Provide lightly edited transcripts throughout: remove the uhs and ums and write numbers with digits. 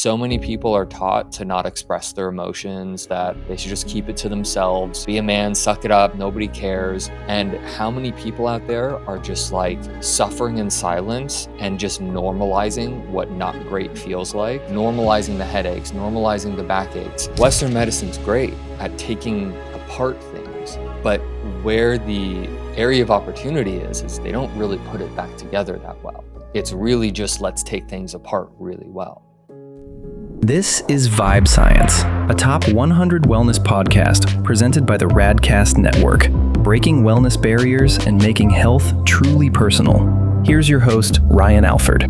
So many people are taught to not express their emotions, that they should just keep it to themselves, be a man, suck it up, nobody cares. And how many people out there are just like suffering in silence and just normalizing what not great feels like, normalizing the headaches, normalizing the backaches. Western medicine's great at taking apart things, but where the area of opportunity is they don't really put it back together that well. It's really just let's take things apart really well. This is Vibe Science, a top 100 wellness podcast presented by the Radcast Network, breaking wellness barriers and making health truly personal. Here's your host, Ryan Alford.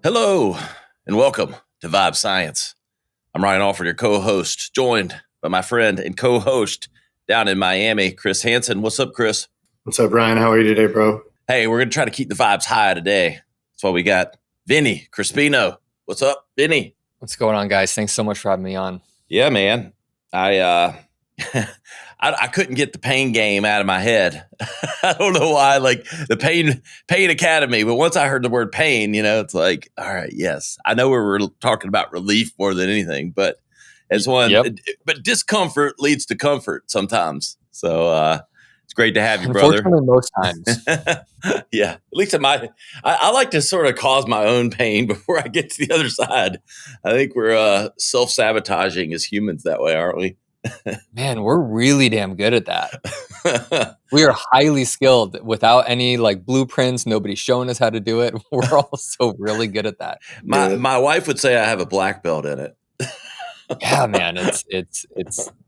Hello, and welcome to Vibe Science. I'm Ryan Alford, your co-host, joined by my friend and co-host down in Miami, Chris Hansen. What's up, Chris? What's up, Ryan? How are you today, bro? Hey, we're going to try to keep the vibes high today. That's why we got Vinny Crispino. What's up, Vinny? What's going on, guys? Thanks so much for having me on. Yeah, man. I couldn't get the pain game out of my head. I don't know why, like the pain academy. But once I heard the word pain, it's like, all right, yes. I know we're talking about relief more than anything, but it's one. Yep. But discomfort leads to comfort sometimes. So it's great to have you, brother. Unfortunately, most times. Yeah, at least I like to sort of cause my own pain before I get to the other side. I think we're self-sabotaging as humans that way, aren't we? Man, we're really damn good at that. We are highly skilled without any like blueprints. Nobody's showing us how to do it. We're also really good at that. My wife would say I have a black belt in it. Yeah, man,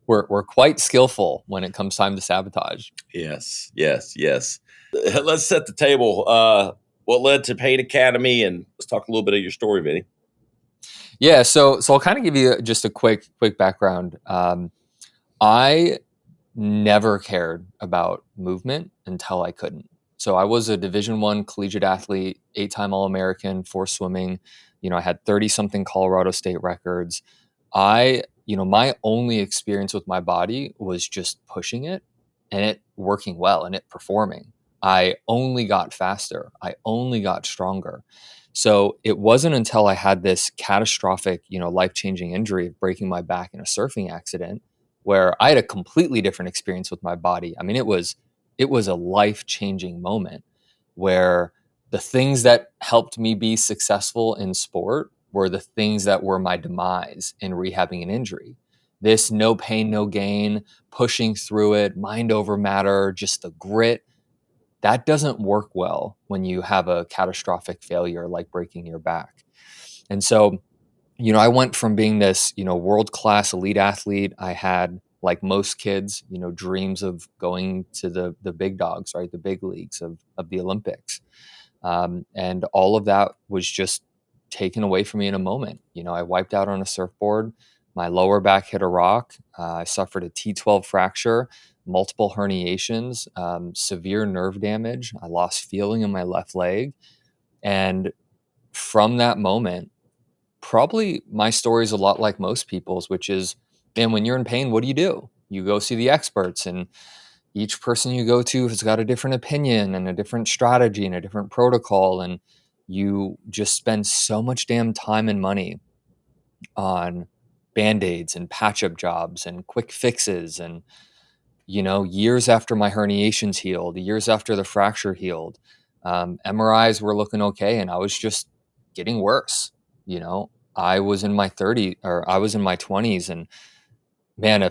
we're quite skillful when it comes time to sabotage. Yes. Let's set the table. What led to Pain Academy, and let's talk a little bit of your story, Vinny. Yeah, so I'll kind of give you just a quick background. I never cared about movement until I couldn't. So I was a Division I collegiate athlete, 8-time All-American for swimming. I had 30-something Colorado State records. My only experience with my body was just pushing it and it working well and it performing. I only got faster. I only got stronger. So it wasn't until I had this catastrophic, life-changing injury of breaking my back in a surfing accident where I had a completely different experience with my body. I mean, it was a life-changing moment where the things that helped me be successful in sport were the things that were my demise in rehabbing an injury. This no pain, no gain, pushing through it, mind over matter, just the grit, that doesn't work well when you have a catastrophic failure like breaking your back. And so, I went from being this, world-class elite athlete. I had, like most kids, dreams of going to the big dogs, right? The big leagues of the Olympics. And all of that was just taken away from me in a moment. I wiped out on a surfboard. My lower back hit a rock. I suffered a T12 fracture, multiple herniations, severe nerve damage. I lost feeling in my left leg. And from that moment, probably my story is a lot like most people's, which is, man, when you're in pain, what do? You go see the experts, and each person you go to has got a different opinion and a different strategy and a different protocol. And you just spend so much damn time and money on Band-Aids and patch-up jobs and quick fixes. And, years after my herniations healed, years after the fracture healed, MRIs were looking okay. And I was just getting worse. I was in my 20s, and man,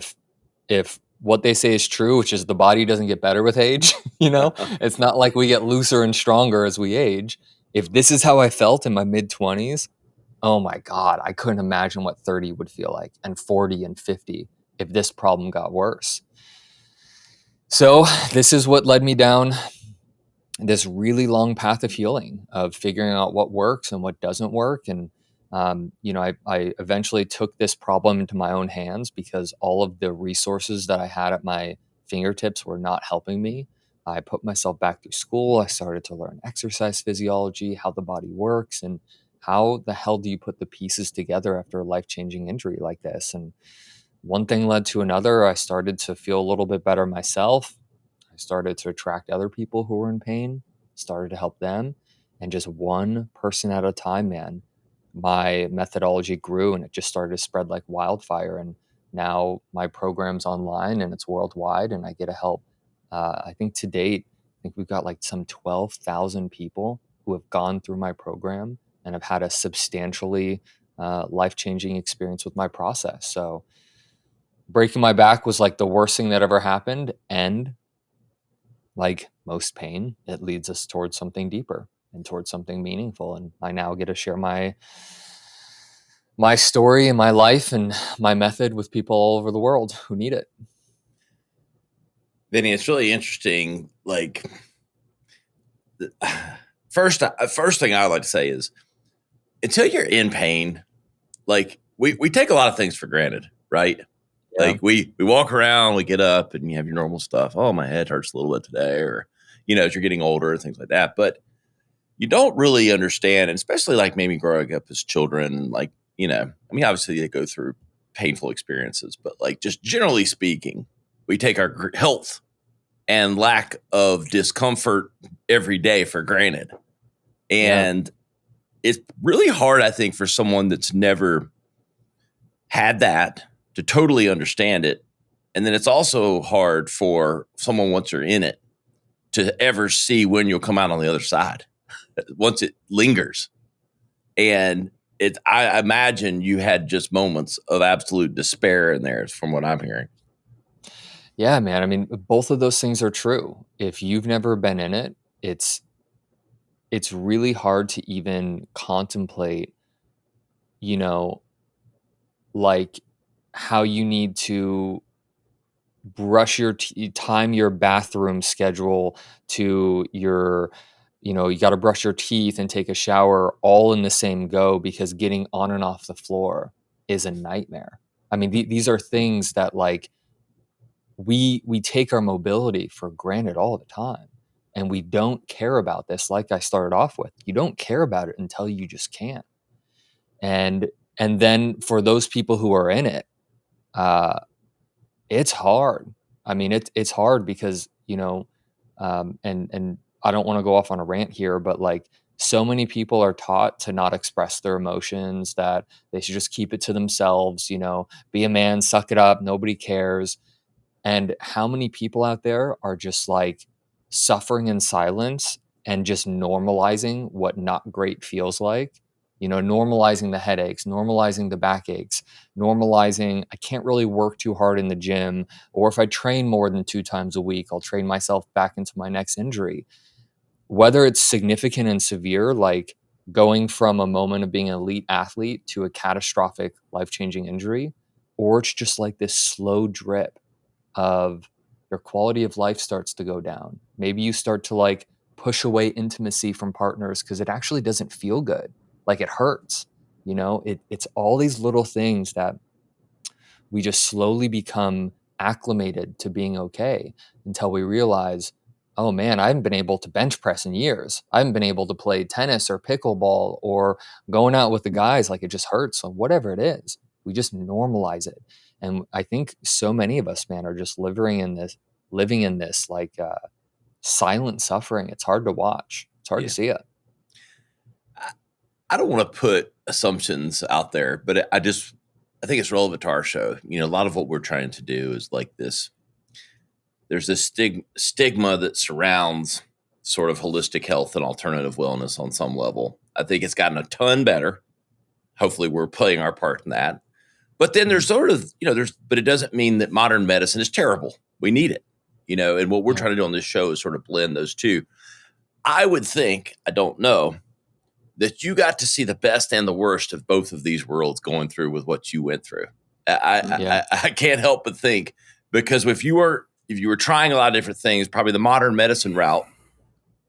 if what they say is true, which is the body doesn't get better with age, it's not like we get looser and stronger as we age. If this is how I felt in my mid-20s, oh my God, I couldn't imagine what 30 would feel like, and 40 and 50 if this problem got worse. So this is what led me down this really long path of healing, of figuring out what works and what doesn't work. And I eventually took this problem into my own hands because all of the resources that I had at my fingertips were not helping me. I put myself back through school. I started to learn exercise physiology, how the body works, and how the hell do you put the pieces together after a life-changing injury like this? And one thing led to another. I started to feel a little bit better myself. I started to attract other people who were in pain, started to help them. And just one person at a time, man, my methodology grew and it just started to spread like wildfire. And now my program's online and it's worldwide and I get to help. I think to date, I think we've got like some 12,000 people who have gone through my program and have had a substantially life-changing experience with my process. So breaking my back was like the worst thing that ever happened. And like most pain, it leads us towards something deeper and towards something meaningful. And I now get to share my story and my life and my method with people all over the world who need it. Vinny, it's really interesting. Like, first thing I would like to say is, until you're in pain, like we take a lot of things for granted, right? Yeah. Like we walk around, we get up, and you have your normal stuff. Oh, my head hurts a little bit today, or as you're getting older, things like that. But you don't really understand, and especially like maybe growing up as children, like obviously they go through painful experiences, but like just generally speaking, we take our health and lack of discomfort every day for granted. And it's really hard, I think, for someone that's never had that to totally understand it. And then it's also hard for someone, once you're in it, to ever see when you'll come out on the other side once it lingers. And I imagine you had just moments of absolute despair in there, from what I'm hearing. Yeah, man. I mean, both of those things are true. If you've never been in it, it's really hard to even contemplate, like how you need to brush your time your bathroom schedule to your you got to brush your teeth and take a shower all in the same go, because getting on and off the floor is a nightmare. I mean, these are things that like we take our mobility for granted all the time, and we don't care about this. Like I started off with, you don't care about it until you just can't. And then for those people who are in it, it's hard. I mean, it's hard because, and I don't want to go off on a rant here, but like so many people are taught to not express their emotions, that they should just keep it to themselves, be a man, suck it up, nobody cares. And how many people out there are just like suffering in silence and just normalizing what not great feels like, normalizing the headaches, normalizing the backaches, normalizing I can't really work too hard in the gym, or if I train more than 2 times a week, I'll train myself back into my next injury. Whether it's significant and severe, like going from a moment of being an elite athlete to a catastrophic life-changing injury, or it's just like this slow drip of your quality of life starts to go down. Maybe you start to like push away intimacy from partners because it actually doesn't feel good. Like it hurts. It's all these little things that we just slowly become acclimated to being okay, until we realize, oh man, I haven't been able to bench press in years. I haven't been able to play tennis or pickleball or going out with the guys. Like it just hurts. So whatever it is, we just normalize it. And I think so many of us, man, are just living in this like silent suffering. It's hard to watch. It's hard to see it. I don't want to put assumptions out there, but I think it's relevant to our show. A lot of what we're trying to do is like this. There's this stigma that surrounds sort of holistic health and alternative wellness on some level. I think it's gotten a ton better. Hopefully we're playing our part in that. But then there's sort of, but it doesn't mean that modern medicine is terrible. We need it, and what we're trying to do on this show is sort of blend those two. I would think, I don't know, that you got to see the best and the worst of both of these worlds going through with what you went through. I can't help but think, because if you were trying a lot of different things, probably the modern medicine route,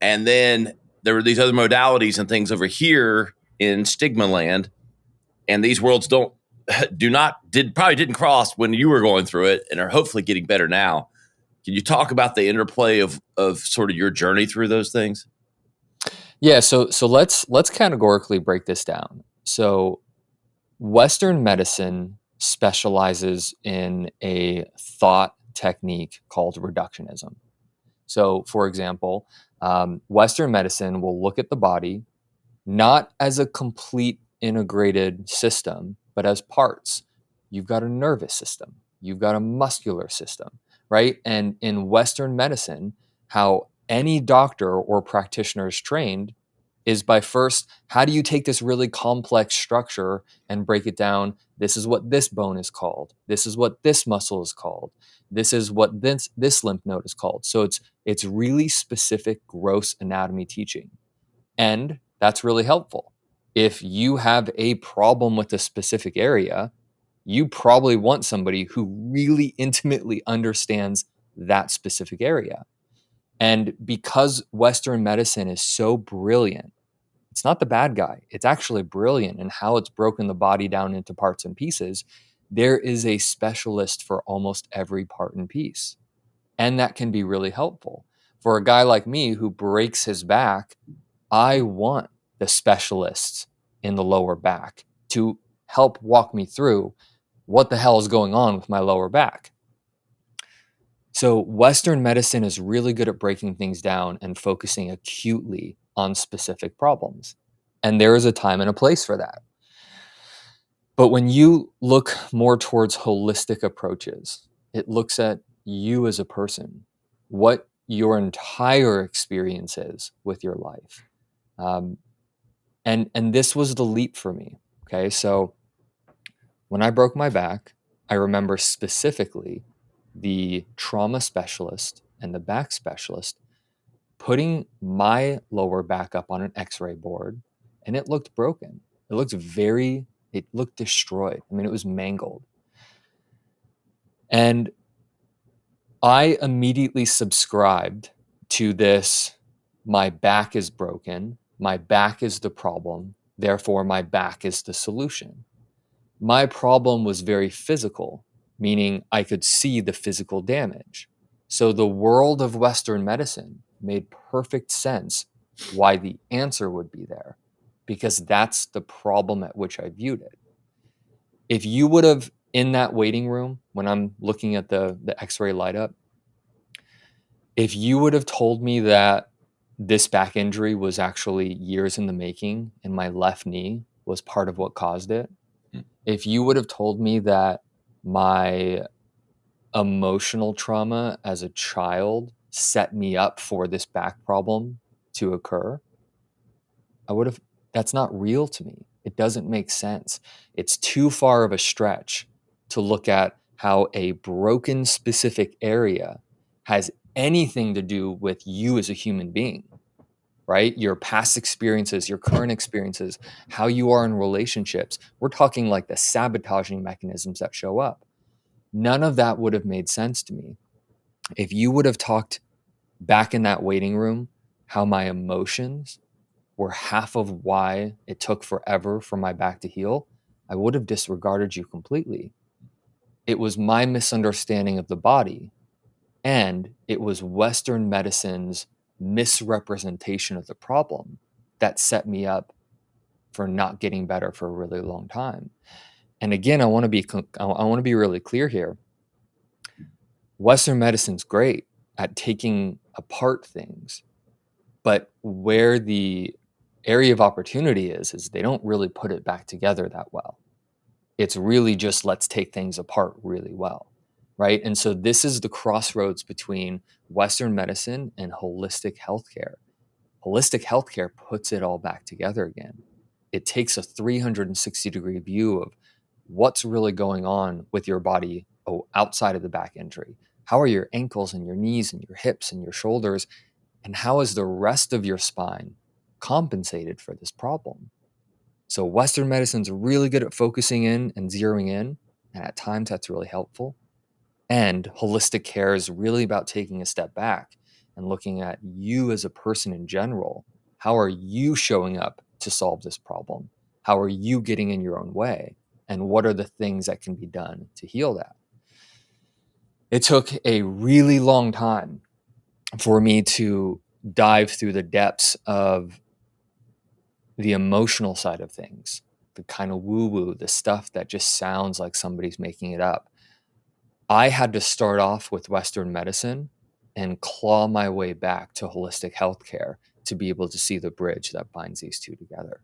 and then there were these other modalities and things over here in stigma land, and these worlds probably didn't cross when you were going through it, and are hopefully getting better now. Can you talk about the interplay of sort of your journey through those things? Yeah, so let's categorically break this down. So Western medicine specializes in a thought technique called reductionism. So, for example, Western medicine will look at the body not as a complete integrated system, but as parts. You've got a nervous system, you've got a muscular system, right? And in Western medicine, how any doctor or practitioner is trained is by first, how do you take this really complex structure and break it down? This is what this bone is called. This is what this muscle is called. This is what this lymph node is called. So it's really specific, gross anatomy teaching. And that's really helpful. If you have a problem with a specific area, you probably want somebody who really intimately understands that specific area. And because Western medicine is so brilliant, it's not the bad guy. It's actually brilliant in how it's broken the body down into parts and pieces. There is a specialist for almost every part and piece. And that can be really helpful. For a guy like me who breaks his back, I want the specialists in the lower back to help walk me through what the hell is going on with my lower back. So Western medicine is really good at breaking things down and focusing acutely on specific problems. And there is a time and a place for that. But when you look more towards holistic approaches, it looks at you as a person, what your entire experience is with your life. And this was the leap for me. Okay, so when I broke my back, I remember specifically the trauma specialist and the back specialist putting my lower back up on an x-ray board, and it looked broken. It looked destroyed. I mean, it was mangled. And I immediately subscribed to this, my back is broken, my back is the problem, therefore my back is the solution. My problem was very physical, meaning I could see the physical damage. So the world of Western medicine made perfect sense why the answer would be there, because that's the problem at which I viewed it. If you would have, in that waiting room, when I'm looking at the x-ray light up, if you would have told me that this back injury was actually years in the making and my left knee was part of what caused it, if you would have told me that my emotional trauma as a child set me up for this back problem to occur, that's not real to me. It doesn't make sense. It's too far of a stretch to look at how a broken specific area has anything to do with you as a human being, right? Your past experiences, your current experiences, how you are in relationships. We're talking like the sabotaging mechanisms that show up. None of that would have made sense to me. If you would have talked back in that waiting room, how my emotions were half of why it took forever for my back to heal, I would have disregarded you completely. It was my misunderstanding of the body, and it was Western medicine's misrepresentation of the problem that set me up for not getting better for a really long time. And again, I want to be really clear here. Western medicine's great at taking apart things, but where the area of opportunity is they don't really put it back together that well. It's really just, let's take things apart really well, right? And so this is the crossroads between Western medicine and holistic healthcare. Holistic healthcare puts it all back together again. It takes a 360-degree view of what's really going on with your body outside of the back injury. How are your ankles and your knees and your hips and your shoulders? And how is the rest of your spine compensated for this problem? So Western medicine's really good at focusing in and zeroing in, and at times that's really helpful. And holistic care is really about taking a step back and looking at you as a person in general. How are you showing up to solve this problem? How are you getting in your own way? And what are the things that can be done to heal that? It took a really long time for me to dive through the depths of the emotional side of things, the kind of woo-woo, the stuff that just sounds like somebody's making it up. I had to start off with Western medicine and claw my way back to holistic healthcare to be able to see the bridge that binds these two together.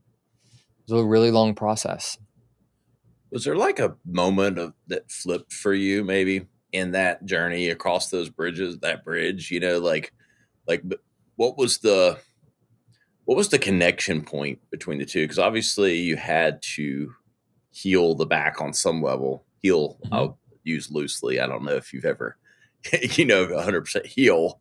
It was a really long process. Was there like a moment that flipped for you maybe in that journey across that bridge, what was the connection point between the two? Because obviously you had to heal the back on some level. I'll use loosely. I don't know if you've ever, 100% heal,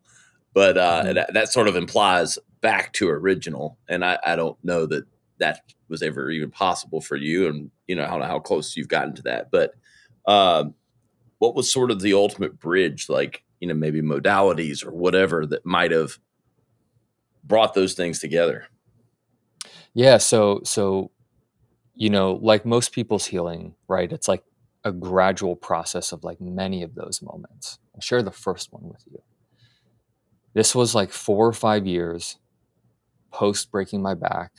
but that sort of implies back to original. And I don't know that was ever even possible for you. And, I don't know how close you've gotten to that. But what was sort of the ultimate bridge, like, maybe modalities or whatever that might have brought those things together? Yeah. So, like most people's healing, right? It's like a gradual process of like many of those moments. I'll share the first one with you. This was like 4 or 5 years post breaking my back.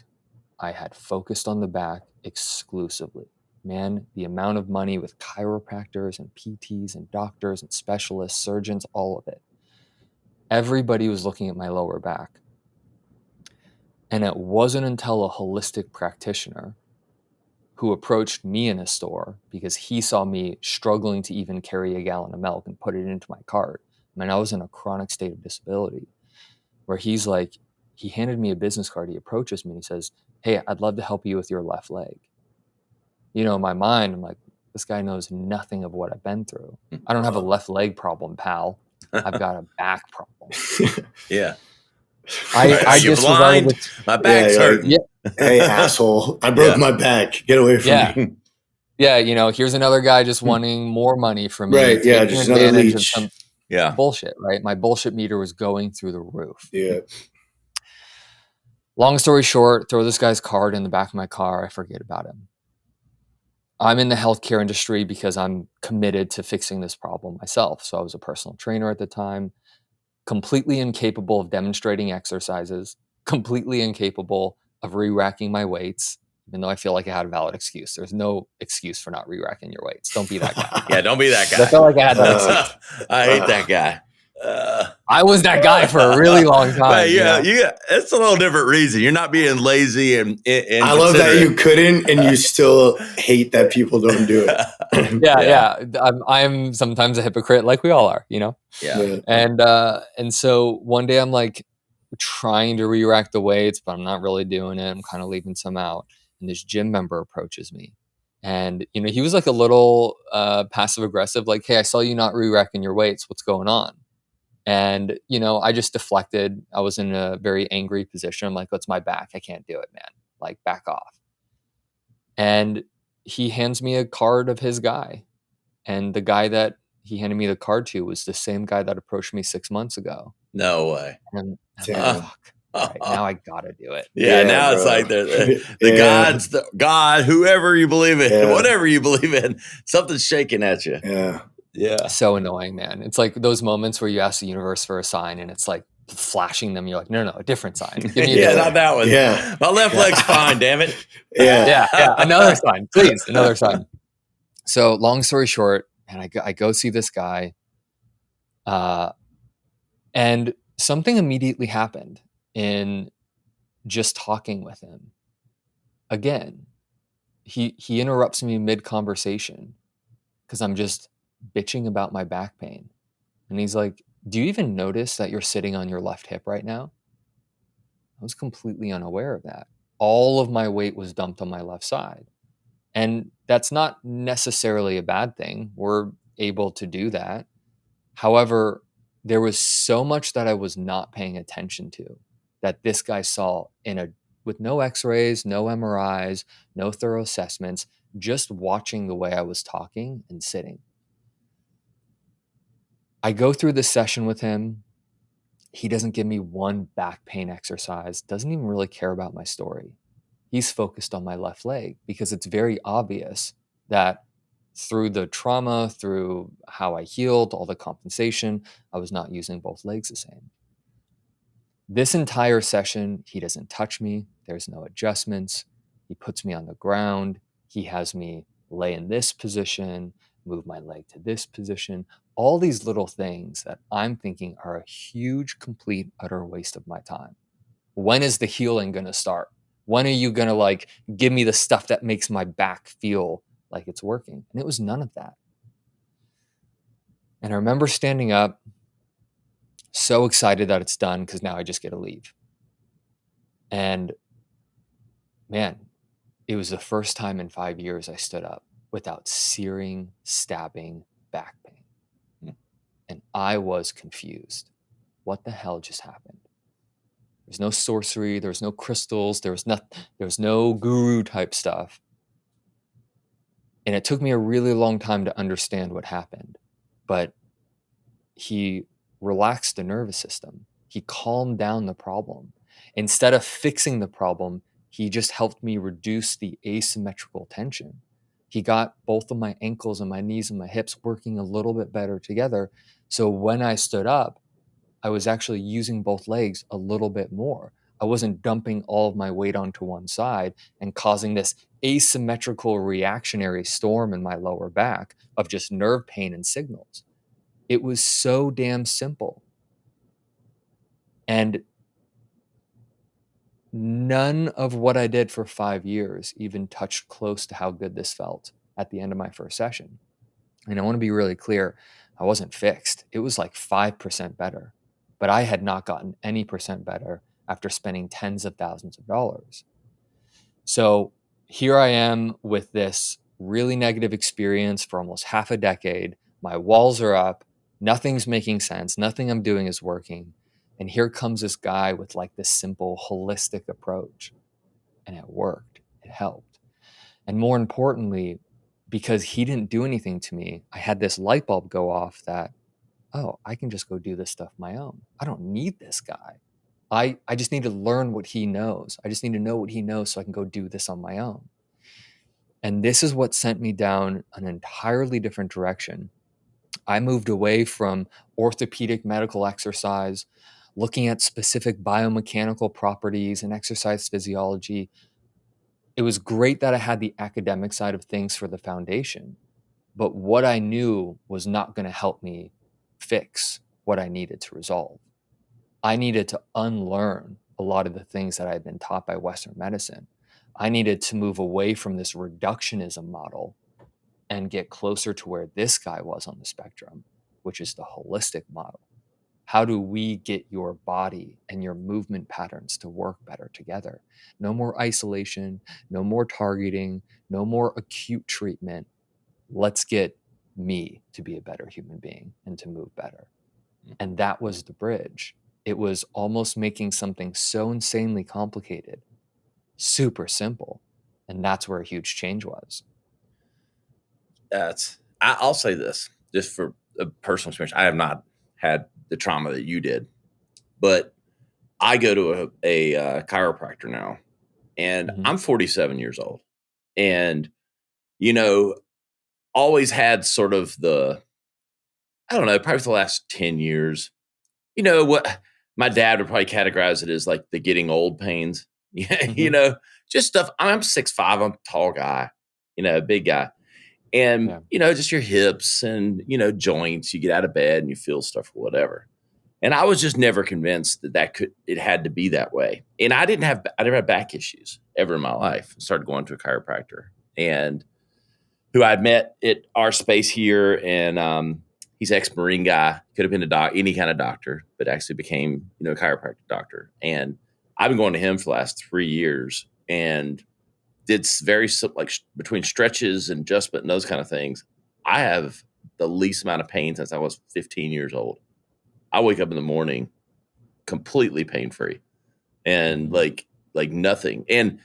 I had focused on the back exclusively. Man, the amount of money with chiropractors and PTs and doctors and specialists, surgeons, all of it. Everybody was looking at my lower back. And it wasn't until a holistic practitioner who approached me in a store because he saw me struggling to even carry a gallon of milk and put it into my cart. I was in a chronic state of disability, where he's like, he handed me a business card. He approaches me and he says, "Hey, I'd love to help you with your left leg." In my mind, I'm like, this guy knows nothing of what I've been through. I don't have a left leg problem, pal. I've got a back problem. Yeah. I You're just blind. My back's hurting. Yeah. Hey, asshole. I broke my back. Get away from me. Yeah. Here's another guy just wanting more money from me. Right. Yeah. Just another leech. Of some bullshit, right? My bullshit meter was going through the roof. Yeah. Long story short, throw this guy's card in the back of my car. I forget about him. I'm in the healthcare industry because I'm committed to fixing this problem myself. So I was a personal trainer at the time, completely incapable of demonstrating exercises, completely incapable of re-racking my weights, even though I feel like I had a valid excuse. There's no excuse for not re-racking your weights. Don't be that guy. Yeah, don't be that guy. I felt like I had that excuse. I hate that guy. I was that guy for a really long time. It's a little different reason. You're not being lazy and I love that you couldn't, and you still hate that people don't do it. Yeah. I'm sometimes a hypocrite, like we all are, Yeah. And so one day I'm like trying to re-rack the weights, but I'm not really doing it. I'm kind of leaving some out. And this gym member approaches me, and he was like a little passive aggressive, like, "Hey, I saw you not re-racking your weights. What's going on?" And, I just deflected. I was in a very angry position. I'm like, "It's my back. I can't do it, man. Like, back off." And he hands me a card of his guy. And the guy that he handed me the card to was the same guy that approached me 6 months ago. No way. And I'm like, fuck. All right, now I gotta do it. Yeah, now it's like the God's the God, whoever you believe in, whatever you believe in, something's shaking at you. Yeah. So annoying, man. It's like those moments where you ask the universe for a sign and it's like flashing them. You're like, no, a different sign. Give me not that one. Yeah. My left leg's fine, damn it. Yeah. Another sign, please. Another sign. So long story short, and I go see this guy, and something immediately happened in just talking with him. Again, he interrupts me mid-conversation because I'm just bitching about my back pain. And he's like, "Do you even notice that you're sitting on your left hip right now?" I was completely unaware of that. All of my weight was dumped on my left side. And that's not necessarily a bad thing. We're able to do that. However, there was so much that I was not paying attention to that this guy saw with no x-rays, no MRIs, no thorough assessments, just watching the way I was talking and sitting. I go through this session with him. He doesn't give me one back pain exercise, doesn't even really care about my story. He's focused on my left leg because it's very obvious that through the trauma, through how I healed, all the compensation, I was not using both legs the same. This entire session, he doesn't touch me. There's no adjustments. He puts me on the ground. He has me lay in this position, move my leg to this position, all these little things that I'm thinking are a huge, complete, utter waste of my time. When is the healing going to start? When are you going to like give me the stuff that makes my back feel like it's working? And it was none of that. And I remember standing up, so excited that it's done because now I just get to leave. And man, it was the first time in 5 years I stood up without searing, stabbing back pain. And I was confused. What the hell just happened? There's no sorcery, there's no crystals, there was no guru type stuff. And it took me a really long time to understand what happened. But he relaxed the nervous system. He calmed down the problem. Instead of fixing the problem, he just helped me reduce the asymmetrical tension. He got both of my ankles and my knees and my hips working a little bit better together. So when I stood up, I was actually using both legs a little bit more. I wasn't dumping all of my weight onto one side and causing this asymmetrical reactionary storm in my lower back of just nerve pain and signals. It was so damn simple. And none of what I did for 5 years even touched close to how good this felt at the end of my first session. And I want to be really clear, I wasn't fixed. It was like 5% better, but I had not gotten any percent better after spending tens of thousands of dollars. So here I am with this really negative experience for almost half a decade. My walls are up. Nothing's making sense. Nothing I'm doing is working. And here comes this guy with like this simple, holistic approach. And it worked. It helped. And more importantly, because he didn't do anything to me, I had this light bulb go off that, oh, I can just go do this stuff my own. I don't need this guy. I just need to learn what he knows. I just need to know what he knows so I can go do this on my own. And this is what sent me down an entirely different direction. I moved away from orthopedic medical exercise, looking at specific biomechanical properties and exercise physiology. It was great that I had the academic side of things for the foundation, but what I knew was not going to help me fix what I needed to resolve. I needed to unlearn a lot of the things that I had been taught by Western medicine. I needed to move away from this reductionism model and get closer to where this guy was on the spectrum, which is the holistic model. How do we get your body and your movement patterns to work better together? No more isolation, no more targeting, no more acute treatment. Let's get me to be a better human being and to move better. And that was the bridge. It was almost making something so insanely complicated super simple. And that's where a huge change was. I'll say this just for a personal experience. I have not had the trauma that you did, but I go to a chiropractor now, and I'm 47 years old, and always had sort of I don't know, probably for the last 10 years, what my dad would probably categorize it as like the getting old pains, just stuff. I'm 6'5", I'm a tall guy, big guy. And, just your hips and, joints, you get out of bed and you feel stuff or whatever. And I was just never convinced it had to be that way. And I never had back issues ever in my life. I started going to a chiropractor and who I'd met at our space here. And he's ex-Marine guy, could have been any kind of doctor, but actually became, a chiropractic doctor. And I've been going to him for the last 3 years and did very like between stretches and adjustment and those kind of things. I have the least amount of pain since I was 15 years old. I wake up in the morning completely pain-free and like nothing. And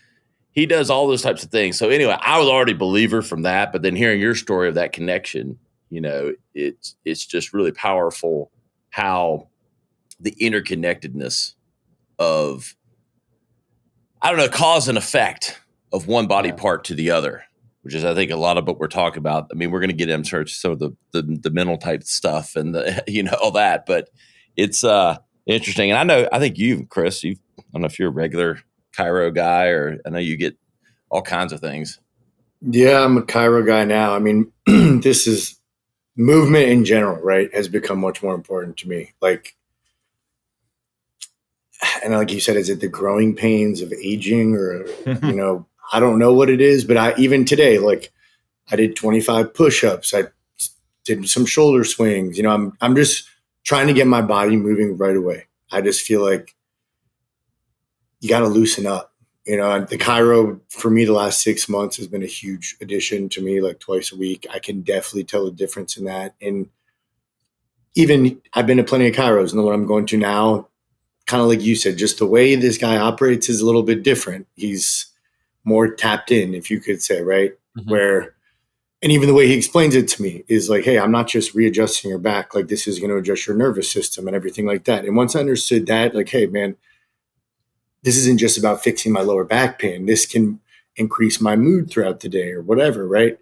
he does all those types of things. So anyway, I was already a believer from that, but then hearing your story of that connection, it's just really powerful how the interconnectedness of, I don't know, cause and effect of one body part to the other, which is, I think, a lot of what we're talking about. I mean, we're going to get into some of the mental type stuff and all that, but it's interesting. And I think you, Chris, I don't know if you're a regular chiro guy, or I know you get all kinds of things. Yeah, I'm a chiro guy now. I mean, this is movement in general, right, has become much more important to me. Like, and like you said, is it the growing pains of aging, or, I don't know what it is, but even today, like, I did 25 push-ups. I did some shoulder swings. I'm just trying to get my body moving right away. I just feel like you got to loosen up. The chiro for me the last 6 months has been a huge addition to me, like twice a week. I can definitely tell the difference in that. And even I've been to plenty of chiros, and the one I'm going to now, kind of like you said, just the way this guy operates is a little bit different. He's more tapped in, if you could say, right? Mm-hmm. And even the way he explains it to me is like, hey, I'm not just readjusting your back. Like, this is going to adjust your nervous system and everything like that. And once I understood that, like, hey, man, this isn't just about fixing my lower back pain. This can increase my mood throughout the day or whatever, right?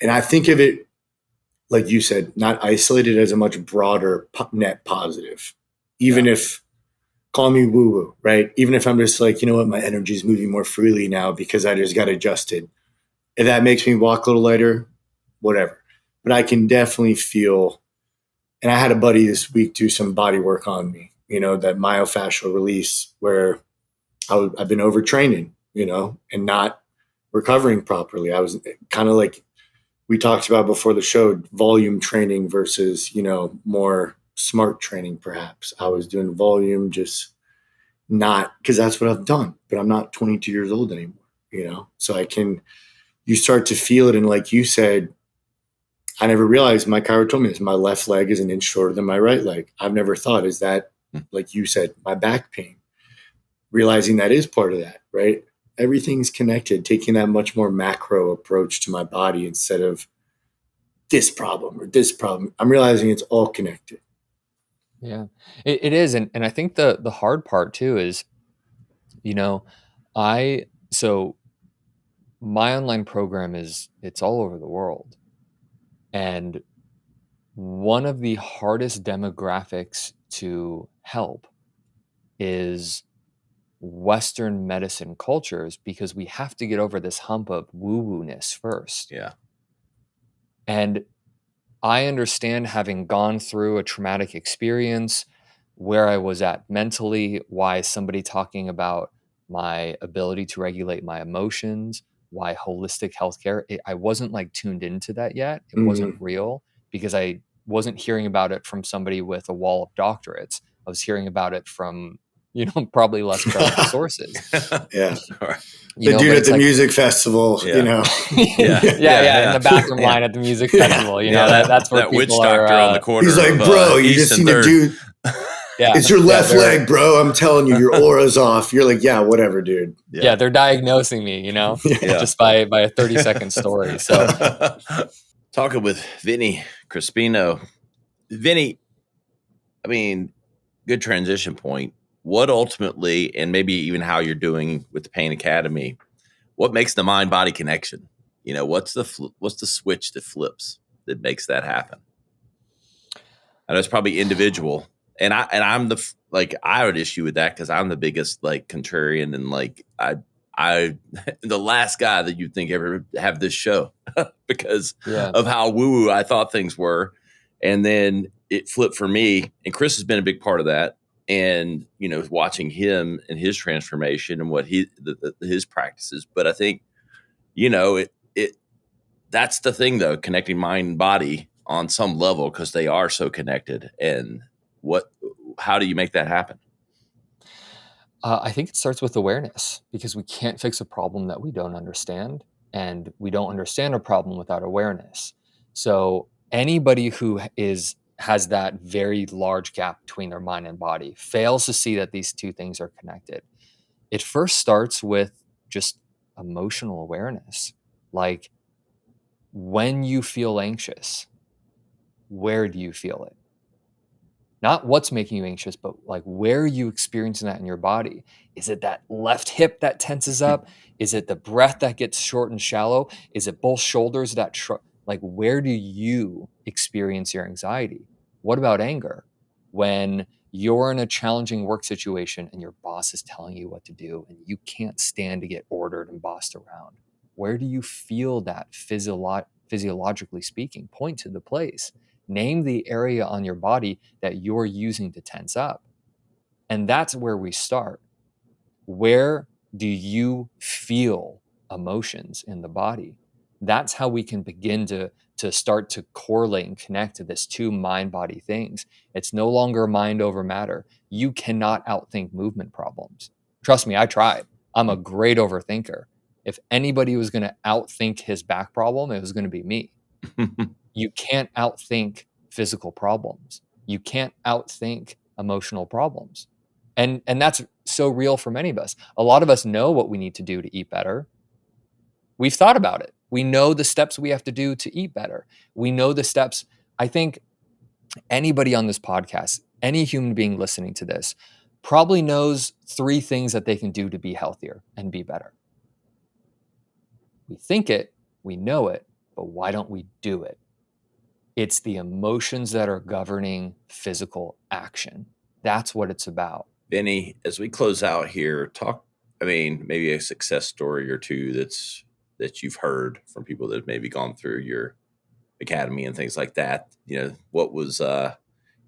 And I think of it, like you said, not isolated, as a much broader net positive. Even if, call me woo-woo, right? Even if I'm just like, you know what, my energy is moving more freely now because I just got adjusted. If that makes me walk a little lighter, whatever. But I can definitely feel, and I had a buddy this week do some body work on me, that myofascial release, where I've been overtraining, and not recovering properly. I was kind of like we talked about before the show, volume training versus, more smart training, perhaps. I was doing volume, just not because that's what I've done, but I'm not 22 years old anymore, so you start to feel it. And like you said, I never realized, my chiro told me this, my left leg is an inch shorter than my right leg. I've never thought, is that, like you said, my back pain? Realizing that is part of that, right? Everything's connected, taking that much more macro approach to my body instead of this problem or this problem. I'm realizing it's all connected. Yeah, it is. And I think the hard part too is, so my online program it's all over the world. And one of the hardest demographics to help is Western medicine cultures, because we have to get over this hump of woo-woo-ness first. Yeah. And I understand, having gone through a traumatic experience, where I was at mentally, why somebody talking about my ability to regulate my emotions, why holistic healthcare, I wasn't like tuned into that yet. It wasn't real, because I wasn't hearing about it from somebody with a wall of doctorates. I was hearing about it from, probably less credible sources. Yeah. The dude at the music festival, yeah. In the bathroom line at the music festival, that's where that people witch doctor on the corner. He's like, bro, you just seen the dude. It's your left leg, bro. I'm telling you, your aura's off. You're like, yeah, whatever, dude. Yeah, they're diagnosing me, just by a 30-second story. So, talking with Vinny Crispino. Vinny, I mean, good transition point. What ultimately, and maybe even how you're doing with the Pain Academy, what makes the mind-body connection? What's the switch that flips that makes that happen? I know it's probably individual, and I'm I would issue with that because I'm the biggest contrarian, and I the last guy that you'd think ever have this show because of how woo-woo I thought things were, and then it flipped for me. And Chris has been a big part of that. And, watching him and his transformation and what his practices. But I think, that's the thing though, connecting mind and body on some level, because they are so connected. And how do you make that happen? I think it starts with awareness, because we can't fix a problem that we don't understand, and we don't understand a problem without awareness. So anybody who has that very large gap between their mind and body fails to see that these two things are connected. It first starts with just emotional awareness. Like, when you feel anxious, where do you feel it? Not what's making you anxious, but like, where are you experiencing that in your body? Is it that left hip that tenses up? Is it the breath that gets short and shallow? Is it both shoulders that where do you experience your anxiety? What about anger? When you're in a challenging work situation and your boss is telling you what to do and you can't stand to get ordered and bossed around, where do you feel that physiologically speaking. Point to the place. Name the area on your body that you're using to tense up. And that's where we start. Where do you feel emotions in the body? That's how we can begin to start to correlate and connect to this two mind-body things. It's no longer mind over matter. You cannot outthink movement problems. Trust me, I tried. I'm a great overthinker. If anybody was going to outthink his back problem, it was going to be me. You can't outthink physical problems. You can't outthink emotional problems. And that's so real for many of us. A lot of us know what we need to do to eat better. We've thought about it. We know the steps we have to do to eat better. We know the steps. I think anybody on this podcast, any human being listening to this, probably knows 3 things that they can do to be healthier and be better. We think it, we know it, but why don't we do it? It's the emotions that are governing physical action. That's what it's about. Vinny, as we close out here, maybe a success story or two that you've heard from people that have maybe gone through your academy and things like that. What was,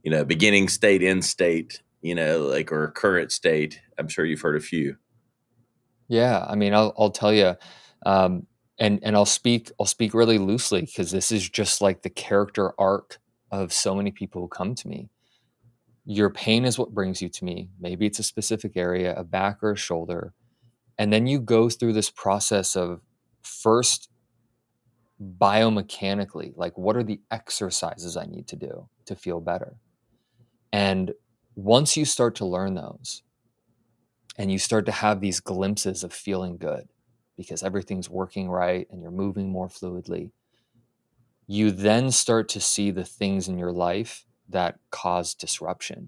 beginning state, end state, or current state. I'm sure you've heard a few. Yeah. I mean, I'll tell you, and I'll speak really loosely because this is just like the character arc of so many people who come to me. Your pain is what brings you to me. Maybe it's a specific area, a back or a shoulder. And then you go through this process of first biomechanically, like what are the exercises I need to do to feel better? And once you start to learn those and you start to have these glimpses of feeling good because everything's working right and you're moving more fluidly, you then start to see the things in your life that cause disruption.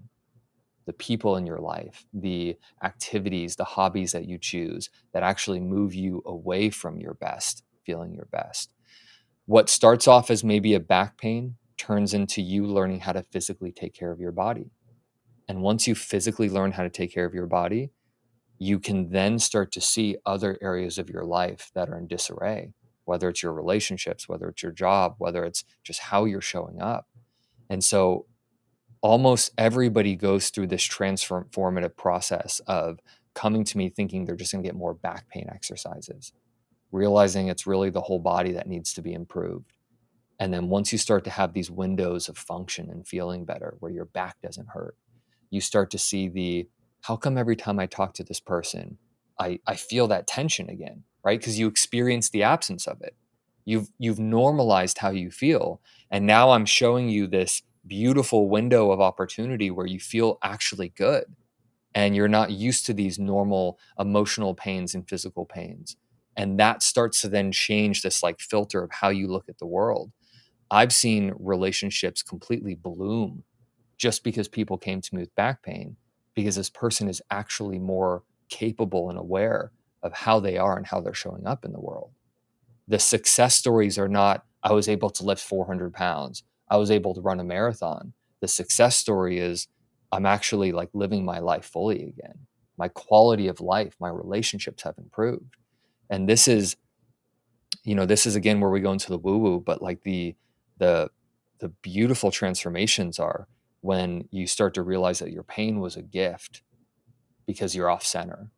The people in your life, the activities, the hobbies that you choose that actually move you away from your best, feeling your best. What starts off as maybe a back pain turns into you learning how to physically take care of your body. And once you physically learn how to take care of your body, you can then start to see other areas of your life that are in disarray, whether it's your relationships, whether it's your job, whether it's just how you're showing up. And so almost everybody goes through this transformative process of coming to me thinking they're just going to get more back pain exercises, realizing it's really the whole body that needs to be improved. And then once you start to have these windows of function and feeling better where your back doesn't hurt, you start to see how come every time I talk to this person, I feel that tension again, right? Because you experience the absence of it. You've normalized how you feel. And now I'm showing you this beautiful window of opportunity where you feel actually good. And you're not used to these normal emotional pains and physical pains. And that starts to then change this like filter of how you look at the world. I've seen relationships completely bloom just because people came to me with back pain, because this person is actually more capable and aware of how they are and how they're showing up in the world. The success stories are not, I was able to lift 400 pounds. I was able to run a marathon. The success story is I'm actually like living my life fully again. My quality of life, my relationships have improved. And this is again where we go into the woo-woo, but like the beautiful transformations are when you start to realize that your pain was a gift because you're off center,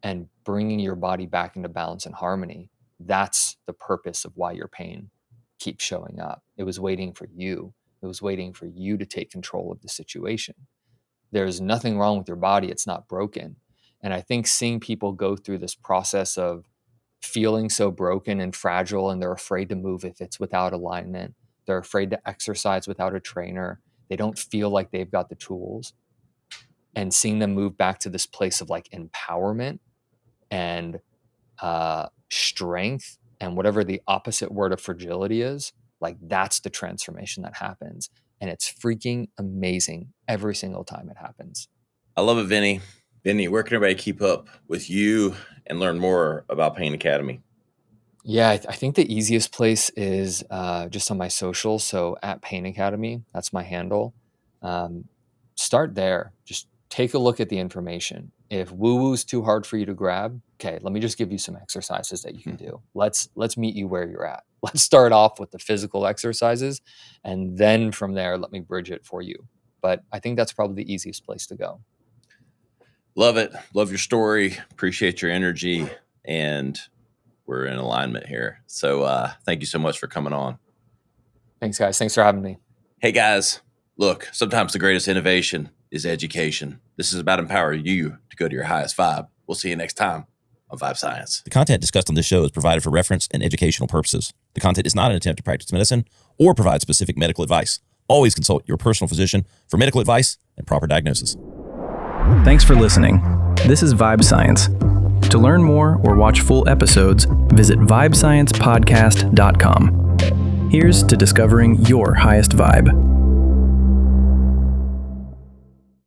and bringing your body back into balance and harmony. That's the purpose of why your pain keeps showing up. It was waiting for you. It was waiting for you to take control of the situation. There's nothing wrong with your body. It's not broken. And I think seeing people go through this process of feeling so broken and fragile, and they're afraid to move if it's without alignment. They're afraid to exercise without a trainer. They don't feel like they've got the tools. And seeing them move back to this place of like empowerment and strength and whatever the opposite word of fragility is, like that's the transformation that happens. And it's freaking amazing every single time it happens. I love it, Vinny. Vinny, where can everybody keep up with you and learn more about Pain Academy? Yeah, I think the easiest place is just on my socials. So at Pain Academy, that's my handle. Start there. Just take a look at the information. If woo-woo's too hard for you to grab, okay, let me just give you some exercises that you can do. Let's meet you where you're at. Let's start off with the physical exercises, and then from there, let me bridge it for you. But I think that's probably the easiest place to go. Love it. Love your story. Appreciate your energy, and we're in alignment here. So thank you so much for coming on. Thanks, guys. Thanks for having me. Hey, guys, look, sometimes the greatest innovation is education. This is about empowering you to go to your highest vibe. We'll see you next time on Vibe Science. The content discussed on this show is provided for reference and educational purposes. The content is not an attempt to practice medicine or provide specific medical advice. Always consult your personal physician for medical advice and proper diagnosis. Thanks for listening. This is Vibe Science. To learn more or watch full episodes, visit vibesciencepodcast.com. Here's to discovering your highest vibe.